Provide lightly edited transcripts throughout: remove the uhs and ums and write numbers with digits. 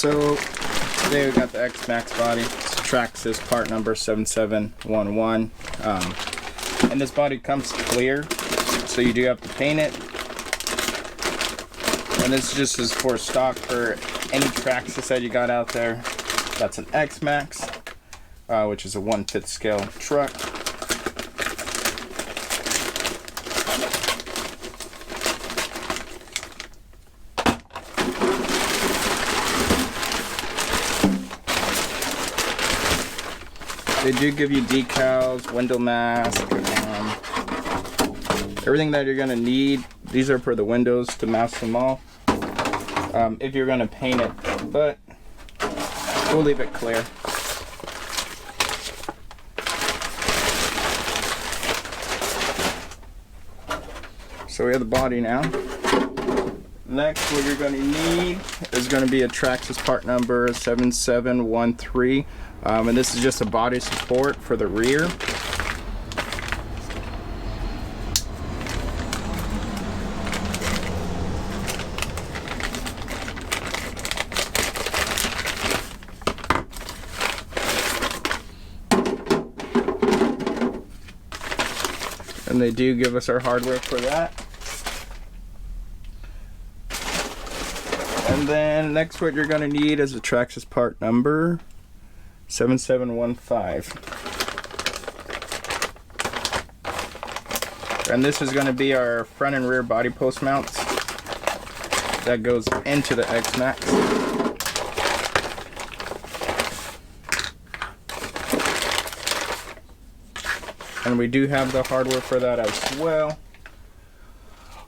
So today we got the X-Maxx Body. It's Traxxas part number 7711. And this body comes clear, so you do have to paint it. And this just is for stock for any Traxxas that you got out there. That's an X-Maxx, which is a 1/5 scale truck. They do give you decals, window mask, everything that you're gonna need. These are for the windows to mask them all. If you're gonna paint it, but we'll leave it clear. So we have the body now. Next, what you're going to need is going to be a Traxxas part number 7713. And this is just a body support for the rear. And they do give us our hardware for that. And then next what you're going to need is a Traxxas part number 7715. And this is going to be our front and rear body post mounts that goes into the X-Maxx. And we do have the hardware for that as well.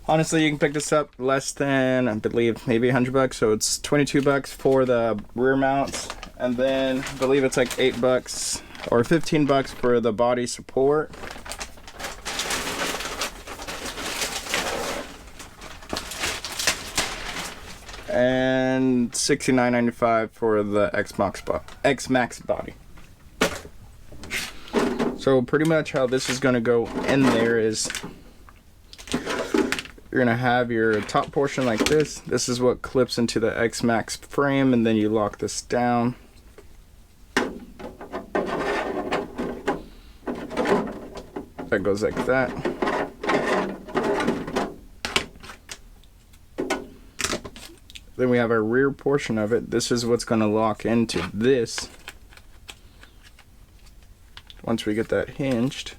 Honestly, you can pick this up less than, I believe, maybe $100, so it's 22 bucks for the rear mounts, and then I believe it's like 8 bucks or 15 bucks for the body support. And $69.95 for the X-Maxx Body. So pretty much how this is going to go in there is you're going to have your top portion like this. This is what clips into the X-Maxx frame, and then you lock this down. That goes like that. Then we have our rear portion of it. This is what's going to lock into this once we get that hinged.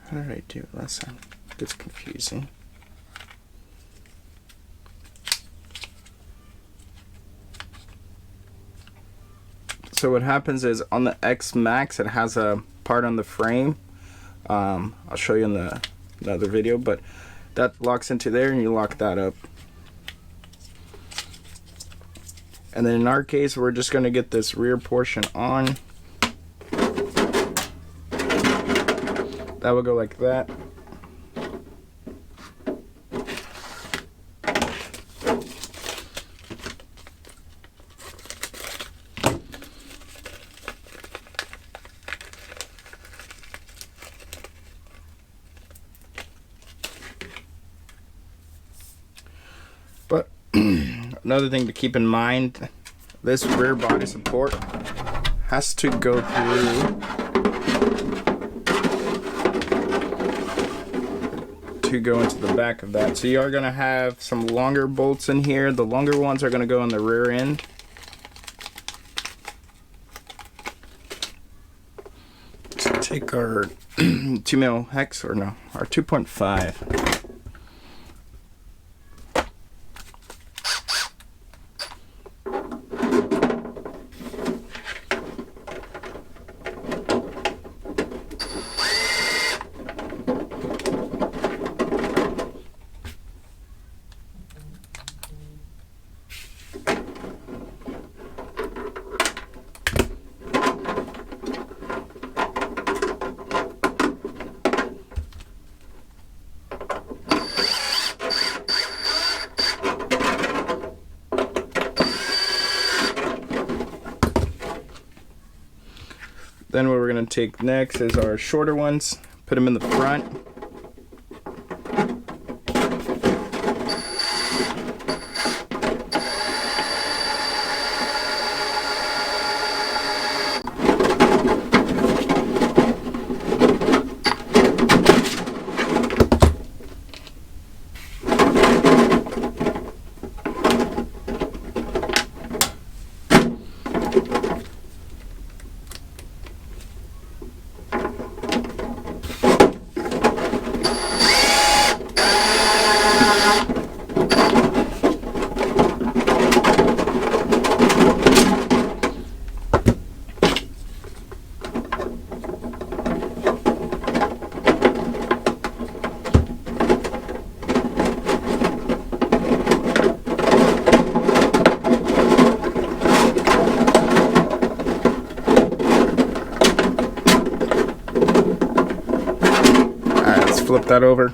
How did I do it last time? It gets confusing. So what happens is on the X-Maxx, it has a part on the frame. I'll show you in the other video, but that locks into there and you lock that up. And then in our case, we're just going to get this rear portion on. That will go like that. But another thing to keep in mind, this rear body support has to go through to go into the back of that. So you are going to have some longer bolts in here. The longer ones are going to go in the rear end. So take our 2mm hex, or no, our 2.5. Then what we're going to take next is our shorter ones, put them in the front. Flip that over.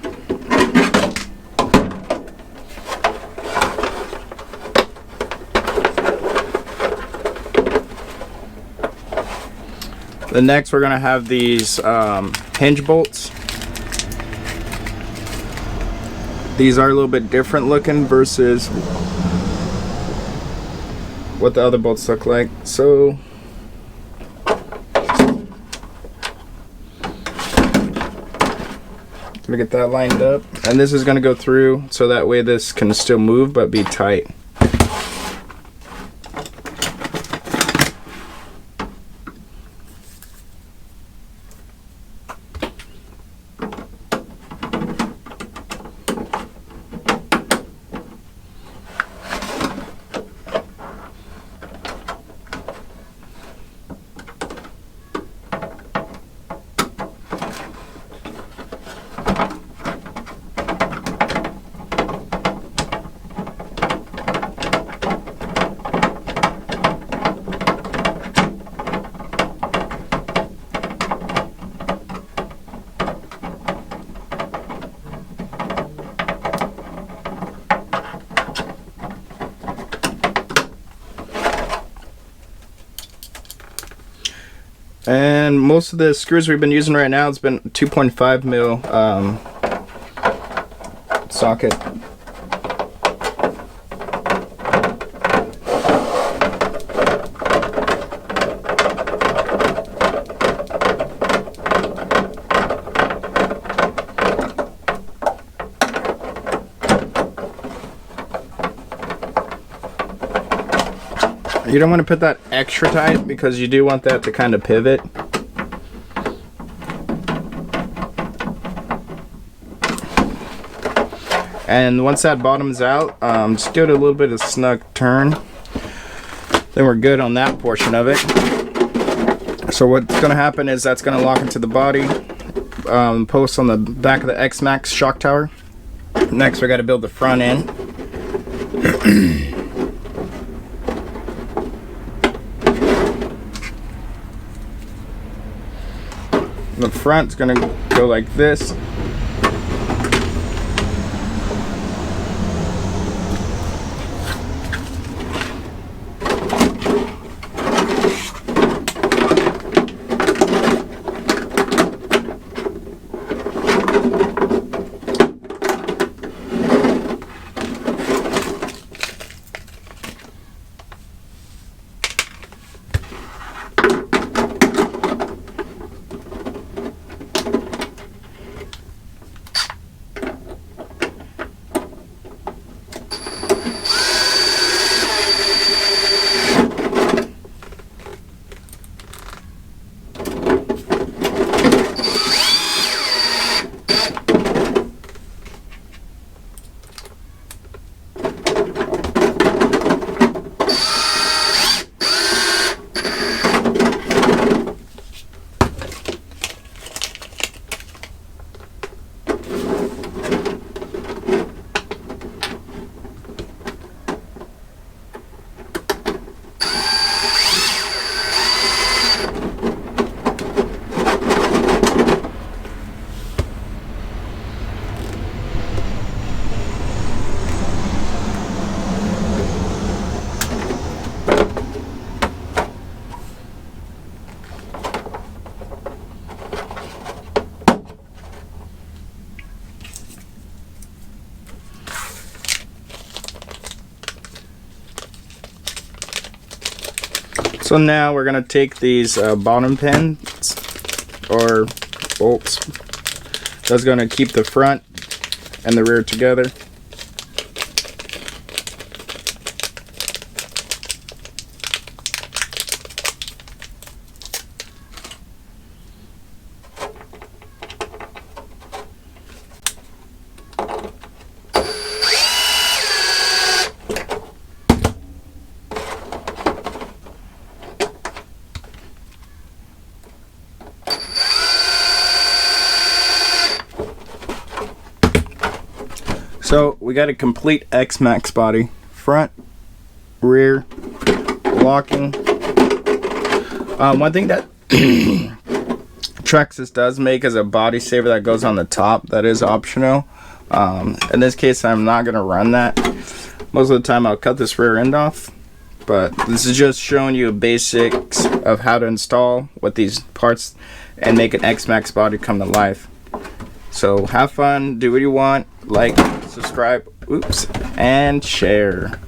The next we're going to have these hinge bolts. These are a little bit different looking versus what the other bolts look like. So gonna get that lined up, and this is gonna go through so that way this can still move but be tight. And most of the screws we've been using right now has been 2.5 mil socket. You don't want to put that extra tight because you do want that to kind of pivot. And once that bottoms out, just give it a little bit of snug turn. Then we're good on that portion of it. So what's going to happen is that's going to lock into the body post on the back of the X-Maxx shock tower. Next we got to build the front end. The front's gonna go like this. So now we're gonna take these bottom pins or bolts. That's gonna keep the front and the rear together. So we got a complete X-Maxx body, front, rear, locking. One thing that Traxxas does make is a body saver that goes on the top. That is optional. In this case, I'm not going to run that. Most of the time I'll cut this rear end off, but this is just showing you basics of how to install with these parts and make an X-Maxx body come to life. So have fun, do what you want, like, subscribe, and share.